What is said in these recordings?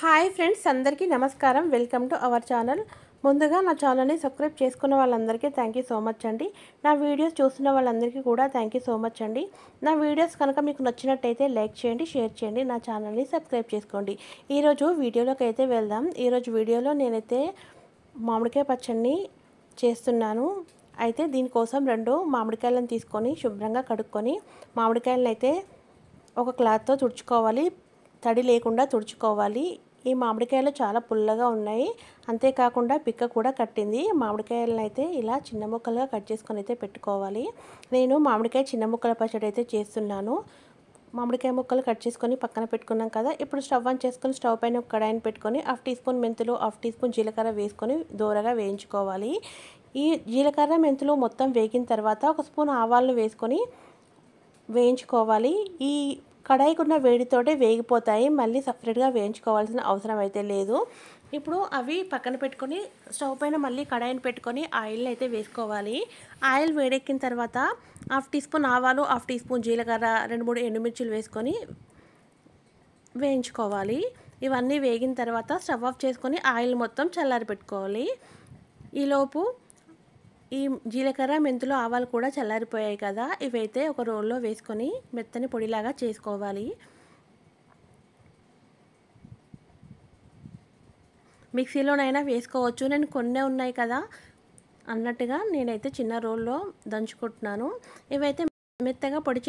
Hi friends, అందరికీ నమస్కారం. Welcome to our channel. ముందుగా నా ఛానల్ని సబ్స్క్రైబ్ చేసుకున్న వాళ్ళందరికీ థ్యాంక్ యూ సో మచ్ అండి. నా వీడియోస్ చూస్తున్న వాళ్ళందరికీ కూడా థ్యాంక్ యూ సో మచ్ అండి. నా వీడియోస్ కనుక మీకు నచ్చినట్టయితే లైక్ చేయండి, షేర్ చేయండి, నా ఛానల్ని సబ్స్క్రైబ్ చేసుకోండి. ఈరోజు వీడియోలోకి అయితే వెళ్దాం. ఈరోజు వీడియోలో నేనైతే మామిడికాయ పచ్చడిని చేస్తున్నాను. అయితే దీనికోసం 2 మామిడికాయలను తీసుకొని శుభ్రంగా కడుక్కొని మామిడికాయలను అయితే ఒక క్లాత్తో తుడుచుకోవాలి. తడి లేకుండా తుడుచుకోవాలి. ఈ మామిడికాయలు చాలా పుల్లగా ఉన్నాయి. అంతేకాకుండా పిక్క కూడా కట్టింది. మామిడికాయలను అయితే ఇలా చిన్న ముక్కలుగా కట్ చేసుకొని అయితే పెట్టుకోవాలి. నేను మామిడికాయ చిన్న ముక్కల పచ్చడి అయితే చేస్తున్నాను. మామిడికాయ ముక్కలు కట్ చేసుకొని పక్కన పెట్టుకున్నాం కదా. ఇప్పుడు స్టవ్ ఆన్ చేసుకొని స్టవ్ పైన ఒక కడాయిని పెట్టుకొని 1/2 టీ స్పూన్ మెంతులు, 1/2 టీ స్పూన్ జీలకర్ర వేసుకొని దోరగా వేయించుకోవాలి. ఈ జీలకర్ర మెంతులు మొత్తం వేగిన తర్వాత ఒక స్పూన్ ఆవాలను వేసుకొని వేయించుకోవాలి. ఈ కడాయికి ఉన్న వేడితోటే వేగిపోతాయి. మళ్ళీ సపరేట్గా వేయించుకోవాల్సిన అవసరం అయితే లేదు. ఇప్పుడు అవి పక్కన పెట్టుకొని స్టవ్ పైన మళ్ళీ కడాయిని పెట్టుకొని ఆయిల్ని అయితే వేసుకోవాలి. ఆయిల్ వేడెక్కిన తర్వాత 1/2 టీ స్పూన్ ఆవాలు, 1/2 టీ స్పూన్ జీలకర్ర, 2-3 ఎండుమిర్చిలు వేసుకొని వేయించుకోవాలి. ఇవన్నీ వేగిన తర్వాత స్టవ్ ఆఫ్ చేసుకొని ఆయిల్ మొత్తం చల్లారి పెట్టుకోవాలి. ఈలోపు ఈ జీలకర్ర, మెంతులు, ఆవాలు కూడా చల్లారిపోయాయి కదా. ఇవైతే ఒక రోల్లో వేసుకొని మెత్తని పొడిలాగా చేసుకోవాలి. మిక్సీలోనైనా వేసుకోవచ్చు. నేను కొన్నే ఉన్నాయి కదా అన్నట్టుగా నేనైతే చిన్న రోల్లో దంచుకుంటున్నాను. ఇవైతే మెత్తగా పొడి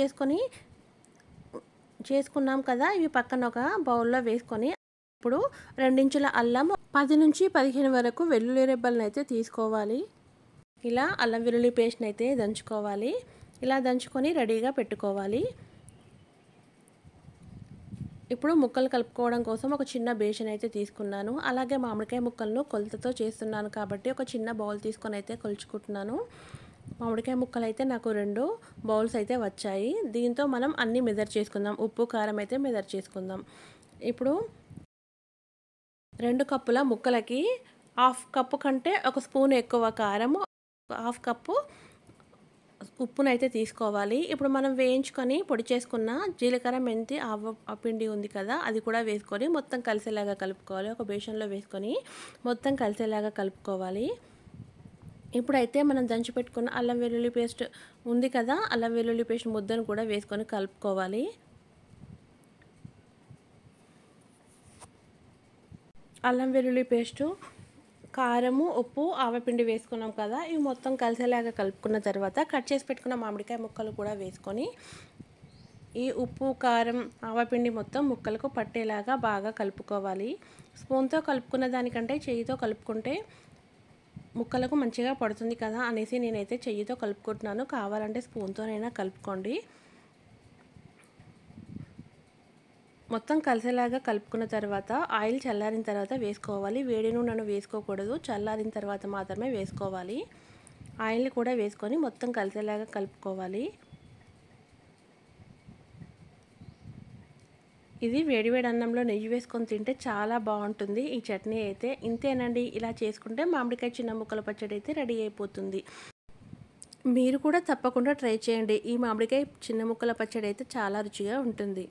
చేసుకున్నాం కదా. ఇవి పక్కన ఒక బౌల్లో వేసుకొని ఇప్పుడు 2 ఇంచుల అల్లం, 10 నుంచి 15 వరకు వెల్లుల్లి రెబ్బలను అయితే తీసుకోవాలి. ఇలా అల్లం వెల్లుల్లి పేస్ట్ని అయితే దంచుకోవాలి. ఇలా దంచుకొని రెడీగా పెట్టుకోవాలి. ఇప్పుడు ముక్కలు కలుపుకోవడం కోసం ఒక చిన్న బేషన్ అయితే తీసుకున్నాను. అలాగే మామిడికాయ ముక్కలను కొలతతో చేస్తున్నాను కాబట్టి ఒక చిన్న బౌల్ తీసుకొని అయితే కొలుచుకుంటున్నాను. మామిడికాయ ముక్కలు అయితే నాకు 2 బౌల్స్ అయితే వచ్చాయి. దీంతో మనం అన్నీ మెజర్ చేసుకుందాం. ఉప్పు, కారం అయితే మెజర్ చేసుకుందాం. ఇప్పుడు 2 కప్పుల ముక్కలకి 1/2 కప్పు కంటే ఒక స్పూన్ ఎక్కువ కారము, 1/2 కప్పు ఉప్పునైతే తీసుకోవాలి. ఇప్పుడు మనం వేయించుకొని పొడి చేసుకున్న జీలకర్ర, మెంతి, ఆవ పిండి ఉంది కదా, అది కూడా వేసుకొని మొత్తం కలిసేలాగా కలుపుకోవాలి. ఒక బేషన్లో వేసుకొని మొత్తం కలిసేలాగా కలుపుకోవాలి. ఇప్పుడైతే మనం దంచి పెట్టుకున్న అల్లం వెల్లుల్లి పేస్ట్ ఉంది కదా, అల్లం వెల్లుల్లి పేస్ట్ ముద్దను కూడా వేసుకొని కలుపుకోవాలి. అల్లం వెల్లుల్లి పేస్టు, కారము, ఉప్పు, ఆవపిండి వేసుకున్నాం కదా. ఇవి మొత్తం కలిసేలాగా కలుపుకున్న తర్వాత కట్ చేసి పెట్టుకున్న మామిడికాయ ముక్కలు కూడా వేసుకొని ఈ ఉప్పు, కారం, ఆవపిండి మొత్తం ముక్కలకు పట్టేలాగా బాగా కలుపుకోవాలి. స్పూన్తో కలుపుకున్న దానికంటే చెయ్యితో కలుపుకుంటే ముక్కలకు మంచిగా పడుతుంది కదా అనేసి నేనైతే చెయ్యితో కలుపుకుంటున్నాను. కావాలంటే స్పూన్తోనైనా కలుపుకోండి. మొత్తం కలిసేలాగా కలుపుకున్న తర్వాత ఆయిల్ చల్లారిన తర్వాత వేసుకోవాలి. వేడి నూనెను వేసుకోకూడదు. చల్లారిన తర్వాత మాత్రమే వేసుకోవాలి. ఆయిల్ని కూడా వేసుకొని మొత్తం కలిసేలాగా కలుపుకోవాలి. ఇది వేడివేడి అన్నంలో నెయ్యి వేసుకొని తింటే చాలా బాగుంటుంది ఈ చట్నీ అయితే. ఇంతేనండి, ఇలా చేసుకుంటే మామిడికాయ చిన్న ముక్కల పచ్చడి అయితే రెడీ అయిపోతుంది. మీరు కూడా తప్పకుండా ట్రై చేయండి. ఈ మామిడికాయ చిన్న ముక్కల పచ్చడి అయితే చాలా రుచిగా ఉంటుంది.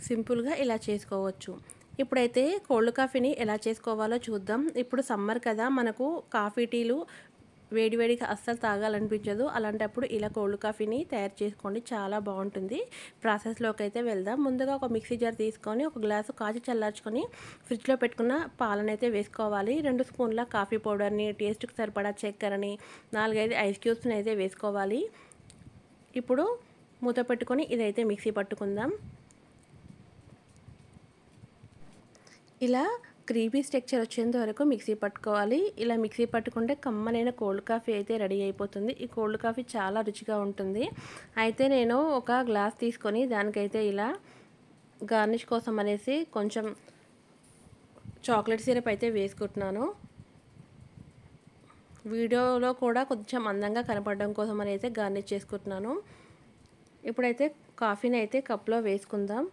సింపుల్గా ఇలా చేసుకోవచ్చు. ఇప్పుడైతే కోల్డ్ కాఫీని ఎలా చేసుకోవాలో చూద్దాం. ఇప్పుడు సమ్మర్ కదా, మనకు కాఫీ, టీలు వేడివేడిగా అస్సలు తాగాలనిపించదు. అలాంటప్పుడు ఇలా కోల్డ్ కాఫీని తయారు చేసుకోండి, చాలా బాగుంటుంది. ప్రాసెస్లోకి అయితే వెళ్దాం. ముందుగా ఒక మిక్సీ జార్ తీసుకొని ఒక గ్లాసు కాచి చల్లార్చుకొని ఫ్రిడ్జ్లో పెట్టుకున్న పాలనైతే వేసుకోవాలి. 2 స్పూన్ల కాఫీ పౌడర్ని, టేస్ట్కి సరిపడా చక్కెరని, 4-5 ఐస్ క్యూబ్స్ని అయితే వేసుకోవాలి. ఇప్పుడు మూత పెట్టుకొని ఇదైతే మిక్సీ పట్టుకుందాం. ఇలా క్రీమీ టెక్స్చర్ వచ్చేంత వరకు మిక్సీ పట్టుకోవాలి. ఇలా మిక్సీ పట్టుకుంటే కమ్మనైన కోల్డ్ కాఫీ అయితే రెడీ అయిపోతుంది. ఈ కోల్డ్ కాఫీ చాలా రుచిగా ఉంటుంది. అయితే నేను ఒక గ్లాస్ తీసుకొని దానికైతే ఇలా గార్నిష్ కోసం అనేసి కొంచెం చాక్లెట్ సిరప్ అయితే వేసుకుంటున్నాను. వీడియోలో కూడా కొంచెం అందంగా కనపడడం కోసం అయితే గార్నిష్ చేసుకుంటున్నాను. ఇప్పుడైతే కాఫీని అయితే కప్లో వేసుకుందాం.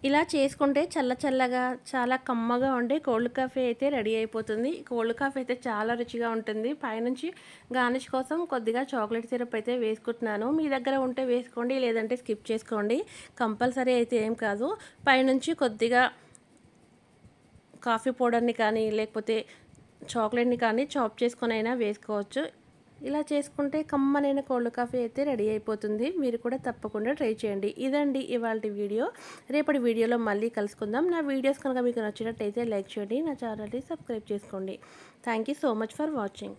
ఇలా చేసుకుంటే చల్ల చల్లగా చాలా కమ్మగా ఉండే కోల్డ్ కాఫీ అయితే రెడీ అయిపోతుంది. కోల్డ్ కాఫీ అయితే చాలా రుచిగా ఉంటుంది. పైనుంచి గార్నిష్ కోసం కొద్దిగా చాక్లెట్ సిరప్ అయితే వేసుకుంటున్నాను. మీ దగ్గర ఉంటే వేసుకోండి, లేదంటే స్కిప్ చేసుకోండి. కంపల్సరీ అయితే ఏం కాదు. పైనుంచి కొద్దిగా కాఫీ పౌడర్ని కానీ లేకపోతే చాక్లెట్ని కానీ చాప్ చేసుకొని అయినా వేసుకోవచ్చు. ఇలా చేసుకుంటే కమ్మనైన కోల్డ్ కాఫీ అయితే రెడీ అయిపోతుంది. మీరు కూడా తప్పకుండా ట్రై చేయండి. ఇదండి ఇవాల్టి వీడియో. రేపటి వీడియోలో మళ్ళీ కలుసుకుందాం. నా వీడియోస్ కనుక మీకు నచ్చినట్టయితే లైక్ చేయండి, నా ఛానల్ని సబ్స్క్రైబ్ చేసుకోండి. Thank you so much for watching.